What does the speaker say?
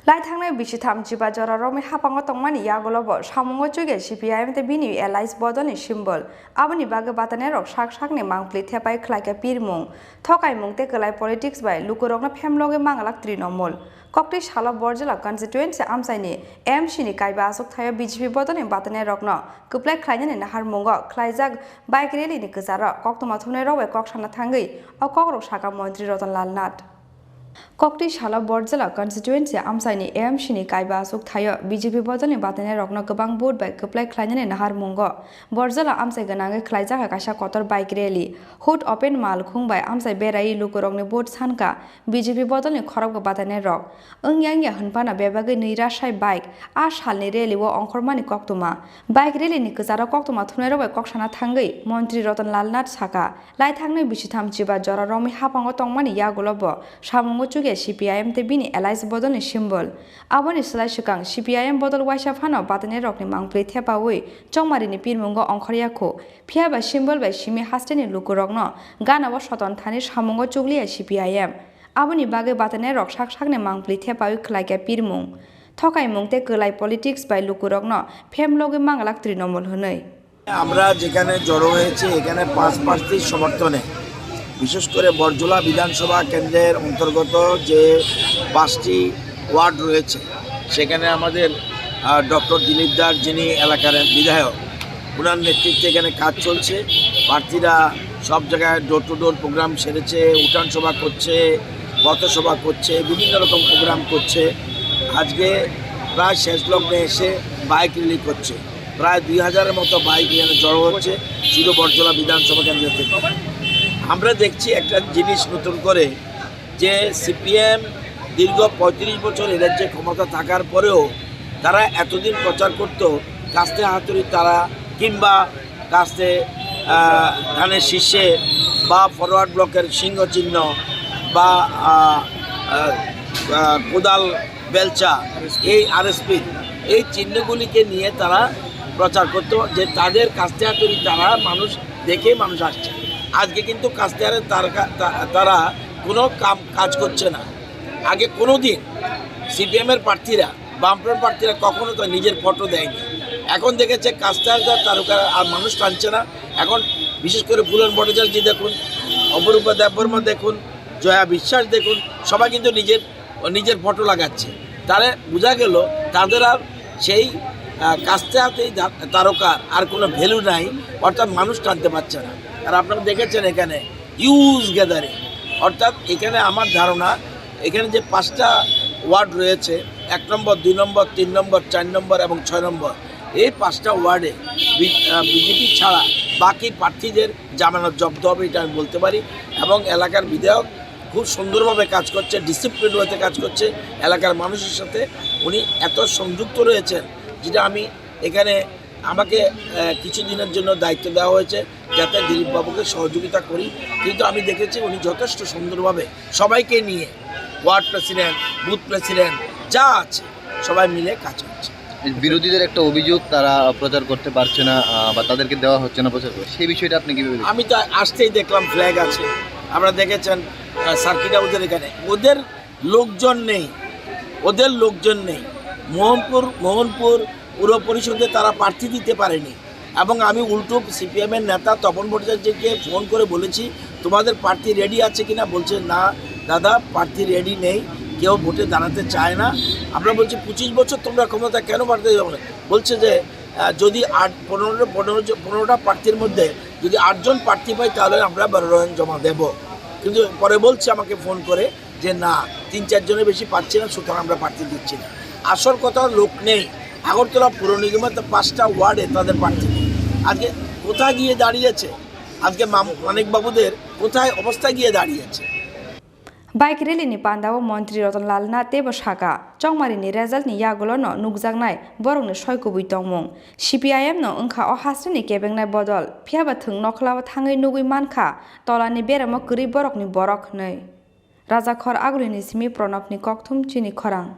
Laithangna bisitam jiba jorarome hapango tongmani yagolobo samungo chuge CPIM te bini allies Bodolni symbol aboni bage Batainairok sak-sakni mangpli thepai Khlaika pirmung thokaimung te Khlai politics bai lukurokna phemloge mangalak trinomol Kokti shala Barjala constituency amsaini Chini Kaiba Achukthaio BJP Bodolni Batainairokno Kwplai Khlainani naharmungo Khlaijakha bike rally ni kjara koktoma thunai koksana thangai o kokrok saka mantri Lalnath Kokti shala Barjala constituency amsaini Chini Kaiba Achukthaio BJP Bodolni Batainairokno gobang boat bai Kwplai Khlainani naharmungo Barjala amsai ganangai Khlaijakha kaisa kotor bike rally hood open malkhung bai amsai berai lukurokni boat sanka BJP Bodolni Khorang Batainairok Ungyangya hunpana bebagai nirasai bike a salni rally wo ongkhormani koktoma bike rally ni kjara koktoma thunai bai koksana thangai mantri Lalnath saka laithangnai bisitham chiba jorarome hapango tongmani yagolobo samungo chuge CPIM te bini allies Bodolni symbol aboni slai sukang CPIM Bodol waisa phano Batainairokni mangpli thepawi chongmarini pirmungo ongkhoriakho phiaba symbol bai simi hasteni lukurokno ganabo soton thani samungo chuglia CPIM aboni bage Batainairok sak-sakni mangpli thepawi Khlaika pirmung thokaimung te Khlai politics bai lukurokno phemloge mangalak trinomol honai আমরা যেখানে জড়ো হয়েছে এখানে পাঁচ প্রার্থীর সমর্থনে বিশেষ করে বরজলা বিধানসভা কেন্দ্রের অন্তর্গত যে 5টি ওয়ার্ড রয়েছে সেখানে আমাদের ডক্টর দিলীপ দাস যিনি এলাকার বিধায়ক ওনার নেতৃত্বে এখানে কাজ চলছে প্রার্থীরা সব জায়গায় ডোর টু ডোর প্রোগ্রাম সেরেছে উঠান সভা করছে পথসভা করছে বিভিন্ন রকম প্রোগ্রাম করছে আজকে প্রায় শেষ লগ্নে এসে বাইক র্যালি করছে প্রায় 2000-এর মতো বাইক এখানে জড়ো হচ্ছে শুধু বরজলা বিধানসভা কেন্দ্র থেকে আমরা দেখছি একটা জিনিস নতুন করে যে সিপিএম দীর্ঘ 35 বছর এর রাজ্যে ক্ষমতা থাকার পরেও তারা এতদিন প্রচার করত কাস্তে হাতুড়ি তারা কিংবা কাস্তে ধানের শীর্ষে বা ফরওয়ার্ড ব্লকের সিংহ চিহ্ন বা কোদাল বেলচা এই আরএসপি এই চিহ্নগুলিকে নিয়ে তারা প্রচার করতো যে তাদের কাস্তে হাতুড়ি তারা মানুষ দেখে মানুষ আসছে আজকে কিন্তু কাস্তেহারের তারা কোনো কাজ করছে না আগে কোনো দিন সিপিএমের প্রার্থীরা বামফ্রন্ট প্রার্থীরা কখনো তো নিজের ফটো দেয়নি এখন দেখেছে কাস্তেহার তারকা আর মানুষ টানছে না এখন বিশেষ করে ফুলন ভট্টাচার্য দেখুন অপরূপা দেববর্মা দেখুন জয়া বিশ্বাস দেখুন সবাই কিন্তু নিজের ফটো লাগাচ্ছে তাহলে বোঝা গেল তাদের আর সেই কাস্তেহাতেই তারকার আর কোনো ভ্যালু নাই অর্থাৎ মানুষ টানতে পারছে না আর আপনারা দেখেছেন এখানে হিউজ গ্যাদারিং অর্থাৎ এখানে আমার ধারণা এখানে যে 5টা ওয়ার্ড রয়েছে 1 নম্বর 2 নম্বর 3 নম্বর 4 নম্বর এবং 6 নম্বর এই 5টা ওয়ার্ডে বিজেপি ছাড়া বাকি প্রার্থীদের জামানত জব্দ হবে এটা আমি বলতে পারি এবং এলাকার বিধায়ক খুব সুন্দরভাবে কাজ করছে ডিসিপ্লিন ওয়েতে কাজ করছে এলাকার মানুষের সাথে উনি এত সংযুক্ত রয়েছেন যেটা আমি এখানে আমাকে কিছু দিনের জন্য দায়িত্ব দেওয়া হয়েছে যাতে দিলীপবাবুকে সহযোগিতা করি কিন্তু আমি দেখেছি উনি যথেষ্ট সুন্দরভাবে সবাইকে নিয়ে ওয়ার্ড প্রেসিডেন্ট বুথ প্রেসিডেন্ট যা আছে সবাই মিলে কাজ করছে বিরোধীদের একটা অভিযোগ তারা প্রচার করতে পারছে না বা তাদেরকে দেওয়া হচ্ছে না প্রচার করে সেই বিষয়টা আপনি কীভাবে আমি তো আসতেই দেখলাম ফ্ল্যাগ আছে আপনারা দেখেছেন সার্কিট হাউসের এখানে ওদের লোকজন নেই মোহনপুর পুর পরিষদে তারা প্রার্থী দিতে পারেনি এবং আমি উল্টো সিপিএমের নেতা তপন ভট্টাচার্যকে ফোন করে বলেছি তোমাদের প্রার্থী রেডি আছে কিনা বলছে না দাদা প্রার্থী রেডি নেই কেউ ভোটে দাঁড়াতে চায় না আমরা বলছি 25 বছর তোমরা ক্ষমতা কেন প্রার্থী দেবে বলছে যে যদি 15টা প্রার্থীর মধ্যে যদি 8 জন প্রার্থী পাই তাহলে আমরা 12 জন জমা দেব কিন্তু পরে বলছে আমাকে ফোন করে যে না 3-4 জনের বেশি পাচ্ছি না সুতরাং আমরা প্রার্থী দিচ্ছি না আসল কথা লোক নেই আগরতলা পুর নিগমের 5টা ওয়ার্ডে তাদের প্রার্থী আজকে কোথায় গিয়ে দাঁড়িয়েছে আজকে মানিক বাবুদের কোথায় অবস্থা গিয়ে দাঁড়িয়েছে bike rally ni pandawo mantri Lalnath tebo saka chongmarini result ni yagolono nukjaknai borokni soikubui tongmung CPIM no wngkha o hasteni kebengnai bodol phiaba thung nokhlawa thangai nugui mankha tolani beramo kwrwi borokni borok hnai Raja Khor agulini simi pronopni kokthum Chini Khorang